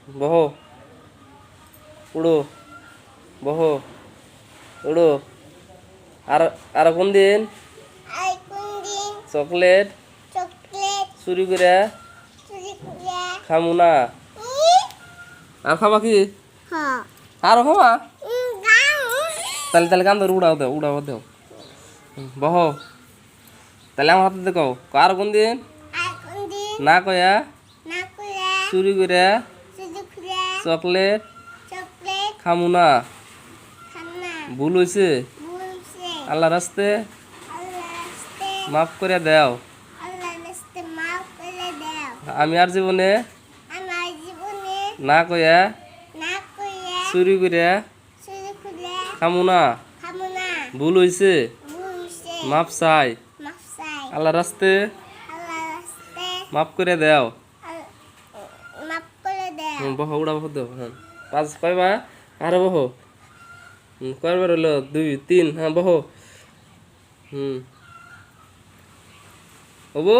বহো, উড়ো, বহো, উড়ো। আর আর কোন দিন চকলেট চুরি করে খামু না। আর খাবা কি? আর খাবা? তাহলে তাহলে কান ধরে উড়াও দাও, উড়াও দাও। বহো, তাহলে আমার হাতে দেখো। আর কোন দিন না কয়া চুরি করে চকলেট খামু না। ভুল হয়েছে, আল্লাহ রাস্তে মাফ করে দাও। আমি আর জীবনে না কয়া চুরি করে খামু না। ভুল হয়েছে, মাফ চাই, আল্লাহ রাস্তে মাফ করে দাও। বহো, উড়া বহো দাও। হ্যাঁ, পাঁচ কয়বা? আরো বহো। কয়বার হলো? 2 3। হ্যাঁ, বহো। হবো।